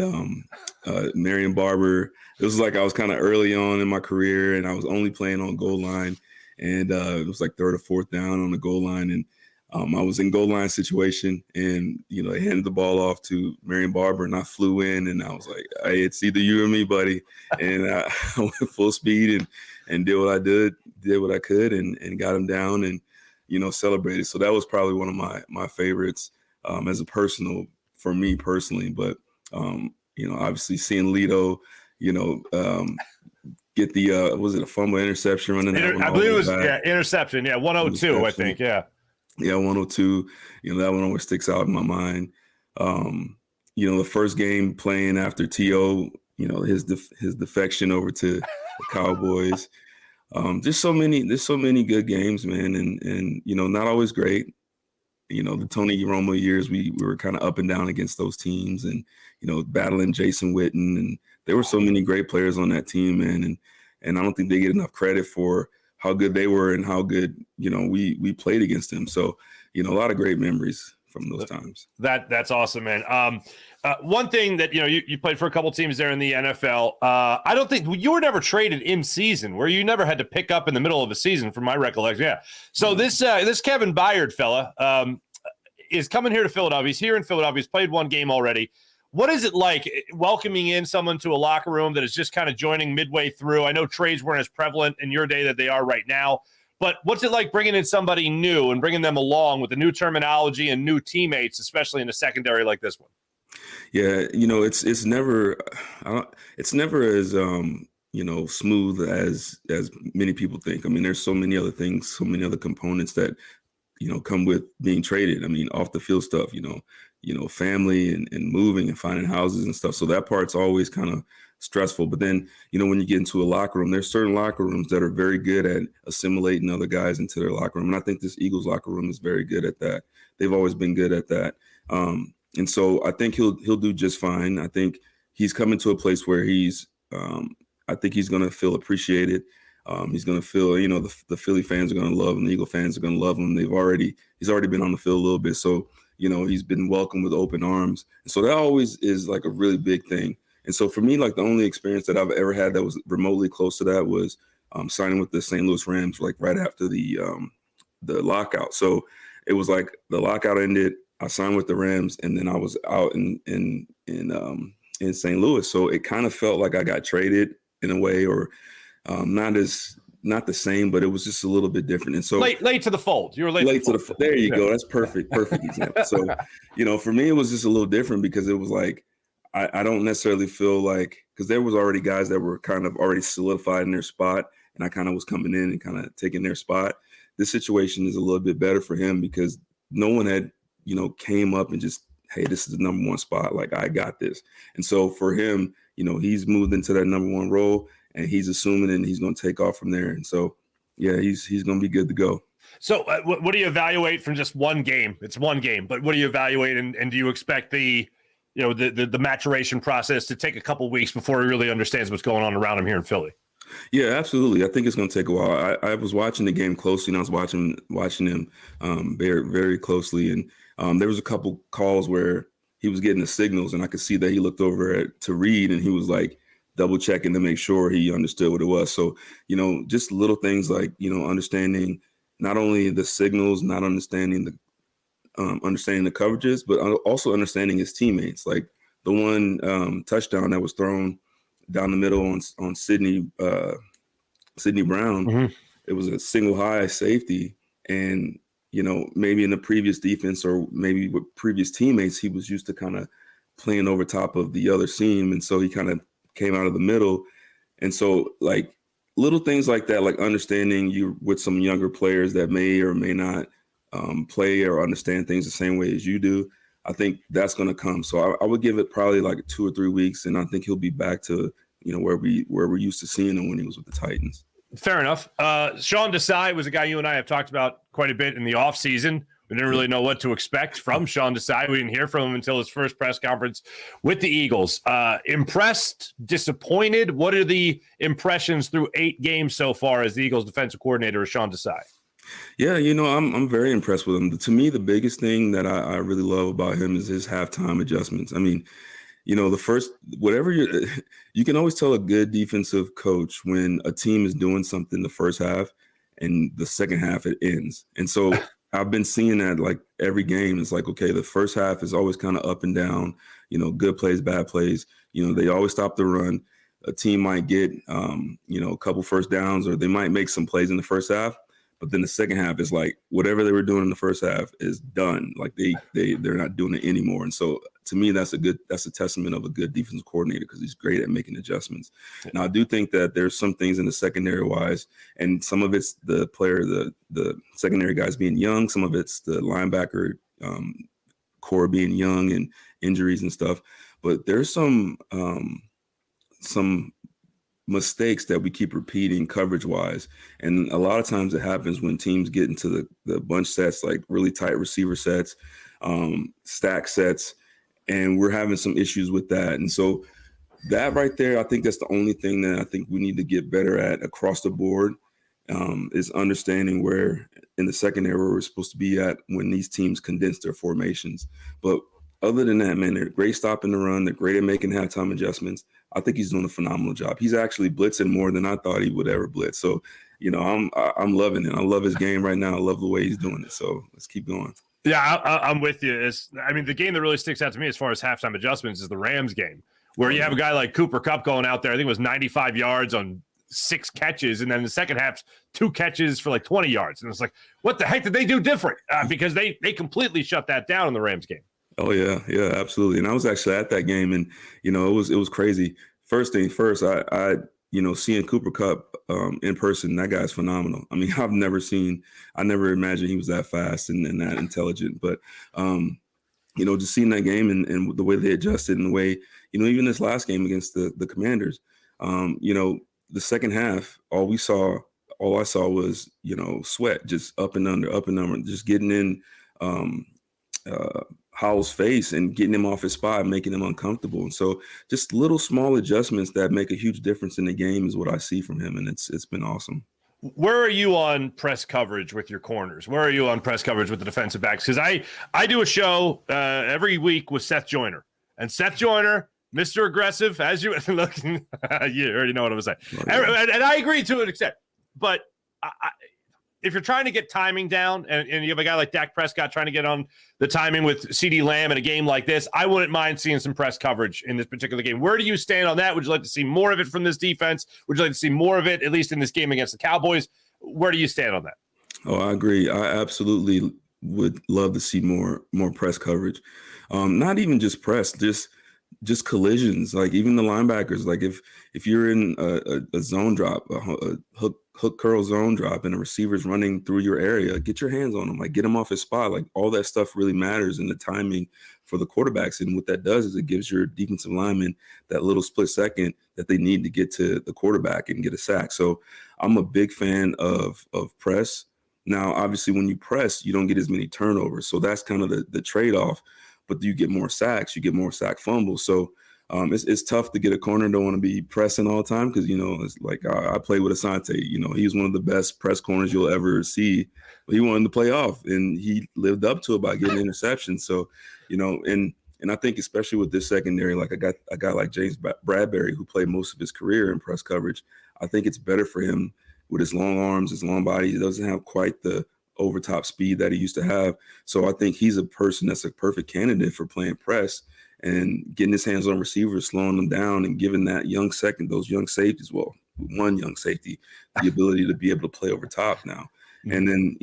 Marion Barber. It was like I was kind of early on in my career, and I was only playing on goal line, and it was like third or fourth down on the goal line, and I was in goal line situation, and they handed the ball off to Marion Barber, and I flew in, and I was like, "Hey, it's either you or me, buddy," and I went full speed and did what I did what I could, and got him down and celebrated. So that was probably one of my favorites as a personal for me personally. But obviously seeing Lito, get the was it a fumble interception running? I believe it was interception. Yeah, 102, I think. Yeah. Yeah, 102. That one always sticks out in my mind. The first game playing after T.O., his defection over to the Cowboys. There's so many good games, man, and not always great. The Tony Romo years, we were kind of up and down against those teams, and battling Jason Witten, and there were so many great players on that team, man, and I don't think they get enough credit for how good they were and how good we played against them. So a lot of great memories from those times. That's awesome, man. One thing that you played for a couple teams there in the NFL. I don't think you were never traded in season, where you never had to pick up in the middle of a season, from my recollection. Yeah. So this Kevin Byard fella is coming here to Philadelphia. He's here in Philadelphia. He's played one game already. What is it like welcoming in someone to a locker room that is just kind of joining midway through? I know trades weren't as prevalent in your day that they are right now, but what's it like bringing in somebody new and bringing them along with the new terminology and new teammates, especially in a secondary like this one? Yeah, it's never as smooth as many people think. I mean, there's so many other things, so many other components that come with being traded. I mean, off the field stuff, family and moving and finding houses and stuff. So that part's always kind of stressful. But then, when you get into a locker room, there's certain locker rooms that are very good at assimilating other guys into their locker room. And I think this Eagles locker room is very good at that. They've always been good at that. And so I think he'll do just fine. I think he's coming to a place where I think he's going to feel appreciated. He's going to feel, the Philly fans are going to love him. The Eagle fans are going to love him. He's already been on the field a little bit. So, he's been welcomed with open arms. And so that always is like a really big thing. And so for me, like the only experience that I've ever had that was remotely close to that was signing with the St. Louis Rams, like right after the lockout. So it was like the lockout ended, I signed with the Rams, and then I was out in St. Louis. So it kind of felt like I got traded in a way, or not the same, but it was just a little bit different. And so late to the fold. You were late to the fold. There you go. That's perfect example. So, for me, it was just a little different because it was like, I don't necessarily feel like, because there was already guys that were kind of already solidified in their spot, and I kind of was coming in and kind of taking their spot. This situation is a little bit better for him because no one had, came up and just, hey, this is the number one spot. Like, I got this. And so for him, he's moved into that number one role, and he's assuming it, and he's going to take off from there. And so, yeah, he's going to be good to go. So what do you evaluate from just one game? It's one game, but what do you evaluate, and do you expect the maturation process to take a couple weeks before he really understands what's going on around him here in Philly? Yeah, absolutely. I think it's going to take a while. I was watching the game closely, and I was watching him very, very closely. And there was a couple calls where he was getting the signals, and I could see that he looked over to read, and he was like double checking to make sure he understood what it was. So, just little things like, understanding not only the signals, not understanding understanding the coverages, but also understanding his teammates. Like the one touchdown that was thrown down the middle on Sidney Brown. Mm-hmm. It was a single high safety, and maybe in the previous defense or maybe with previous teammates, he was used to kind of playing over top of the other seam, and so he kind of came out of the middle. And so like little things like that, like understanding you with some younger players that may or may not play or understand things the same way as you do, I think that's going to come. So I would give it probably like 2 or 3 weeks, and I think he'll be back to where we're used to seeing him when he was with the Titans. Fair enough. Sean Desai was a guy you and I have talked about quite a bit in the offseason. We didn't really know what to expect from Sean Desai. We didn't hear from him until his first press conference with the Eagles. Impressed, disappointed? What are the impressions through 8 games so far as the Eagles defensive coordinator is Sean Desai? Yeah, I'm very impressed with him. To me, the biggest thing that I really love about him is his halftime adjustments. I mean, the first, you can always tell a good defensive coach when a team is doing something the first half and the second half it ends. And so I've been seeing that like every game. It's like, okay, the first half is always kind of up and down, good plays, bad plays. They always stop the run. A team might get, a couple first downs, or they might make some plays in the first half. But then the second half is like whatever they were doing in the first half is done. Like they're not doing it anymore. And so to me, that's a testament of a good defensive coordinator, because he's great at making adjustments. Now I do think that there's some things in the secondary wise, and some of it's the player, the secondary guys being young. Some of it's the linebacker core being young and injuries and stuff. But there's some mistakes that we keep repeating coverage wise. And a lot of times it happens when teams get into the bunch sets, like really tight receiver sets, stack sets, and we're having some issues with that. And so that right there, I think that's the only thing that I think we need to get better at across the board, is understanding where in the secondary where we're supposed to be at when these teams condense their formations. But other than that, man, they're great stopping the run. They're great at making halftime adjustments. I think he's doing a phenomenal job. He's actually blitzing more than I thought he would ever blitz. So, I'm loving it. I love his game right now. I love the way he's doing it. So let's keep going. Yeah, I'm with you. The game that really sticks out to me as far as halftime adjustments is the Rams game, where you have a guy like Cooper Kupp going out there. I think it was 95 yards on 6 catches, and then in the second half, 2 catches for like 20 yards. And it's like, what the heck did they do different? Because they completely shut that down in the Rams game. Oh yeah, absolutely. And I was actually at that game, and it was crazy. First thing first, I seeing Cooper Kupp in person, that guy's phenomenal. I mean, I never imagined he was that fast and that intelligent. But just seeing that game and the way they adjusted, and the way even this last game against the Commanders, the second half, all I saw was sweat, just up and under, just getting in Howell's face and getting him off his spot, making him uncomfortable. And so just little small adjustments that make a huge difference in the game is what I see from him. And it's been awesome. Where are you on press coverage with your corners? Where are you on press coverage with the defensive backs? Because I do a show every week with Seth Joyner. And Seth Joyner, Mr. Aggressive, as you look, you already know what I'm saying. Oh, yeah. And I agree to an extent. But if you're trying to get timing down, and you have a guy like Dak Prescott trying to get on the timing with CeeDee Lamb in a game like this, I wouldn't mind seeing some press coverage in this particular game. Where do you stand on that? Would you like to see more of it from this defense? Would you like to see more of it, at least in this game against the Cowboys? Where do you stand on that? Oh, I agree. I absolutely would love to see more press coverage. Not even just press, just collisions. Like even the linebackers. Like if you're in a zone drop, a hook curl zone drop, and a receiver's running through your area, get your hands on him. Like get him off his spot. Like all that stuff really matters in the timing for the quarterbacks. And what that does is it gives your defensive lineman that little split second that they need to get to the quarterback and get a sack. So I'm a big fan of press. Now, obviously, when you press, you don't get as many turnovers. So that's kind of the trade-off. But you get more sacks, you get more sack fumbles. So it's tough to get a corner. Don't want to be pressing all the time because, it's like I played with Asante. He was one of the best press corners you'll ever see. But he wanted to play off, and he lived up to it by getting interceptions. So, and I think especially with this secondary, like a guy like James Bradbury, who played most of his career in press coverage, I think it's better for him with his long arms, his long body. He doesn't have quite the over top speed that he used to have. So I think he's a person that's a perfect candidate for playing press and getting his hands on receivers, slowing them down, and giving that those young safeties, one young safety, the ability to be able to play over top now. And then,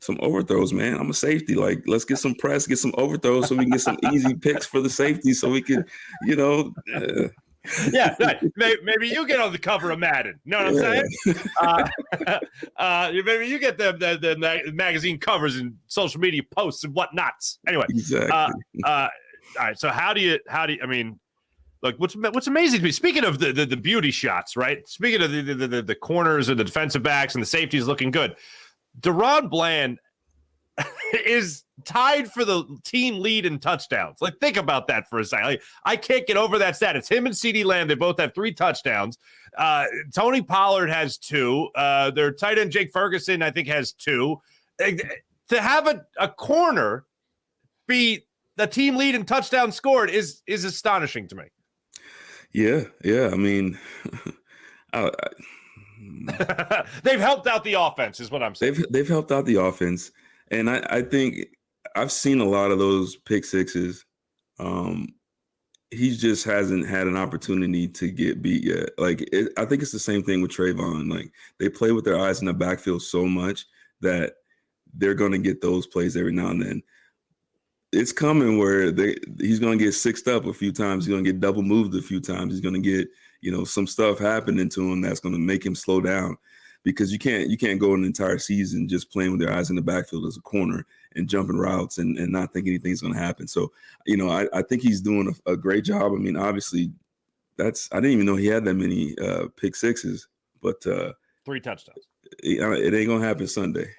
some overthrows, man. I'm a safety. Like, let's get some press, get some overthrows so we can get some easy picks for the safety so we can, Yeah, right. Maybe you get on the cover of Madden. You know what I'm saying? Maybe you get the magazine covers and social media posts and whatnots. Anyway, exactly. All right. So how do you? I mean, look, what's amazing to me. Speaking of the beauty shots, right? Speaking of the corners and the defensive backs and the safeties looking good, Deron Bland is tied for the team lead in touchdowns. Like, think about that for a second. Like, I can't get over that stat. It's him and CeeDee Lamb. They both have 3 touchdowns. Tony Pollard has 2. Their tight end Jake Ferguson, I think, has 2. To have a corner be the team lead in touchdowns scored is astonishing to me. Yeah. I mean, they've helped out the offense, is what I'm saying. They've helped out the offense. And I think I've seen a lot of those pick sixes. He just hasn't had an opportunity to get beat yet. Like, I think it's the same thing with Trayvon. Like, they play with their eyes in the backfield so much that they're going to get those plays every now and then. It's coming where he's going to get sixed up a few times. He's going to get double moved a few times. He's going to get, some stuff happening to him that's going to make him slow down. Because you can't go an entire season just playing with their eyes in the backfield as a corner and jumping routes and not think anything's going to happen. So, I think he's doing a great job. I mean, obviously, I didn't even know he had that many pick sixes, but 3 touchdowns. It ain't going to happen Sunday.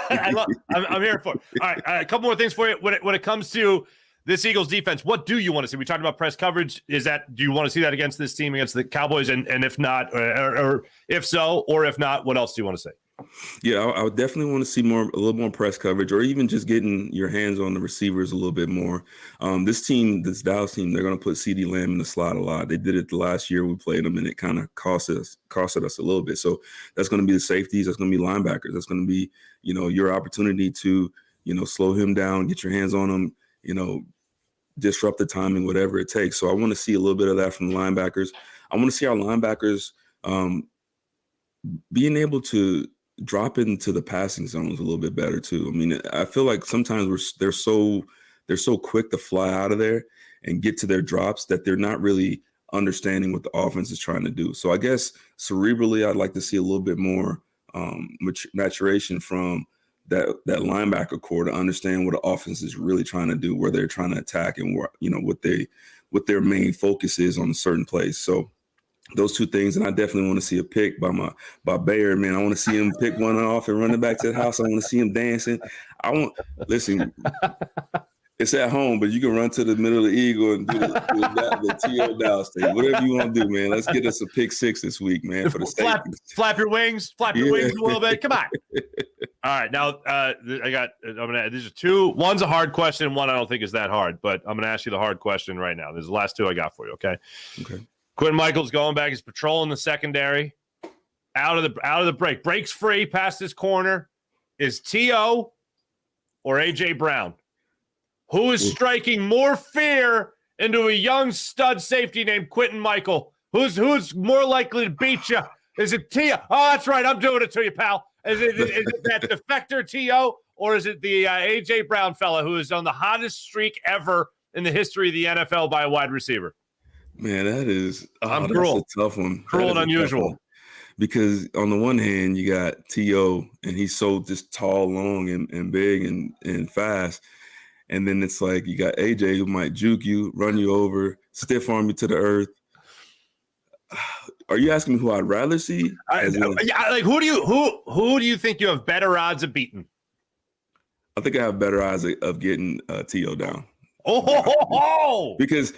I'm here for it. All right, a couple more things for you. When it comes to this Eagles defense, what do you want to see? We talked about press coverage. Do you want to see that against this team, against the Cowboys? And if not, or if so, or if not, what else do you want to see? Yeah, I would definitely want to see a little more press coverage, or even just getting your hands on the receivers a little bit more. This Dallas team, they're going to put CeeDee Lamb in the slot a lot. They did it the last year we played them, and it kind of costed us a little bit. So that's going to be the safeties. That's going to be linebackers. That's going to be, your opportunity to, slow him down, get your hands on him, disrupt the timing, whatever it takes. So I want to see a little bit of that from the linebackers. I want to see our linebackers being able to drop into the passing zones a little bit better too. I mean, I feel like sometimes they're so quick to fly out of there and get to their drops that they're not really understanding what the offense is trying to do. So I guess cerebrally, I'd like to see a little bit more maturation from that linebacker core to understand what the offense is really trying to do, where they're trying to attack, and what their main focus is on a certain place. So those 2 things, and I definitely want to see a pick by Bayer, man. I want to see him pick one off and run it back to the house. I want to see him dancing. Listen, it's at home, but you can run to the middle of the Eagle and do the T.O. Dallas thing. Whatever you want to do, man. Let's get us a pick 6 this week, man, for the flap your wings a little bit. Come on. All right, now these are 2. One's a hard question, one I don't think is that hard, but I'm going to ask you the hard question right now. This is the last 2 I got for you, okay? Okay. Quintin Mikell's going back. He's patrolling the secondary. Out of the break. Breaks free past his corner. Is T.O. or A.J. Brown? Who is striking more fear into a young stud safety named Quintin Mikell? Who's more likely to beat you? Is it T.O.? Oh, that's right. I'm doing it to you, pal. Is it that defector T.O., or is it the A.J. Brown fella who is on the hottest streak ever in the history of the NFL by a wide receiver? Man, that is I'm cruel. That's a tough one. Cruel and unusual. Because on the one hand, you got T.O., and he's so just tall, long, and big and fast. And then it's like you got AJ who might juke you, run you over, stiff arm you to the earth. Are you asking me who I'd rather see? Who do you think you have better odds of beating? I think I have better odds of getting T.O. down. Because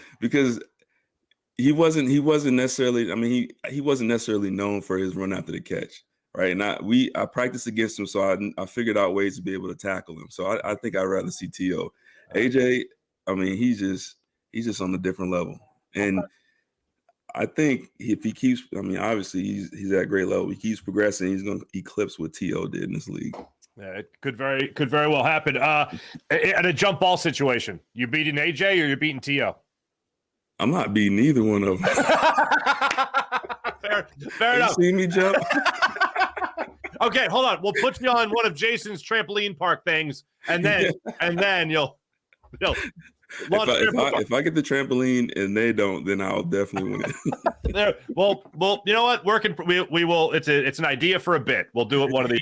he wasn't necessarily. I mean, he wasn't necessarily known for his run after the catch, right? And I practiced against him, so I figured out ways to be able to tackle him. So I think I'd rather see T.O. AJ, I mean, he's just on a different level, and I think if he keeps, I mean, obviously he's at a great level. He keeps progressing. He's going to eclipse what T.O. did in this league. Yeah, it could very well happen. At a jump ball situation, you beating AJ or you're beating T.O.? I'm not beating either one of them. fair enough. You see me jump? Okay, hold on. We'll put you on one of Jason's trampoline park things, and then you'll if I get the trampoline and they don't, then I'll definitely win it. There. Well, you know what? We will. It's an idea for a bit. We'll do it one of these.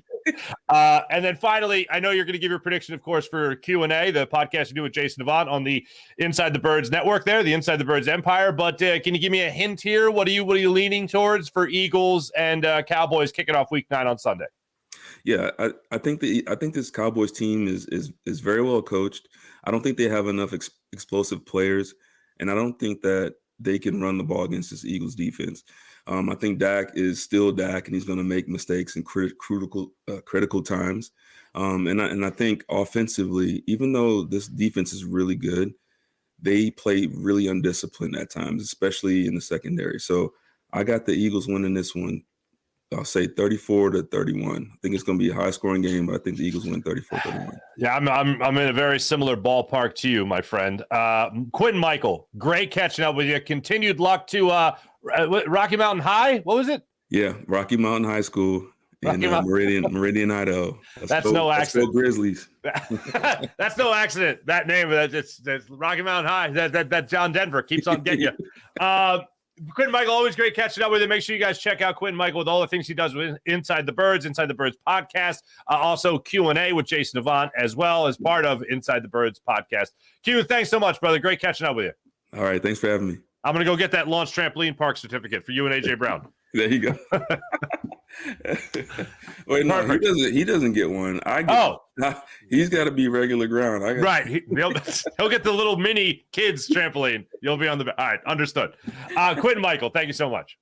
And then finally, I know you're going to give your prediction, of course, for Q&A, the podcast you do with Jason Avant on the Inside the Birds network there, the Inside the Birds Empire. But can you give me a hint here? What are you leaning towards for Eagles and Cowboys kicking off Week 9 on Sunday? Yeah, I think this Cowboys team is very well coached. I don't think they have enough explosive players, and I don't think that they can run the ball against this Eagles defense. I think Dak is still Dak, and he's going to make mistakes in critical times. And I think offensively, even though this defense is really good, they play really undisciplined at times, especially in the secondary. So I got the Eagles winning this one. I'll say 34-31. I think it's going to be a high-scoring game, but I think the Eagles win 34-31. Yeah, I'm in a very similar ballpark to you, my friend. Quintin Mikell, great catching up with you. Continued luck to Rocky Mountain High. What was it? Yeah, Rocky Mountain High School in Meridian, Idaho. That's no accident. Go Grizzlies. That's no accident. That name, that's Rocky Mountain High. That John Denver keeps on getting you. Quintin Mikell, always great catching up with you. Make sure you guys check out Quintin Mikell with all the things he does with Inside the Birds podcast, also Q&A with Jason Avant as well as part of Inside the Birds podcast. Q, thanks so much, brother. Great catching up with you. All right, thanks for having me. I'm going to go get that launch trampoline park certificate for you and AJ Brown. There you go. Wait, no, he doesn't get one. He's got to be regular ground. Right. He'll get the little mini kids trampoline. You'll be on the – all right, understood. Quintin Mikell, thank you so much.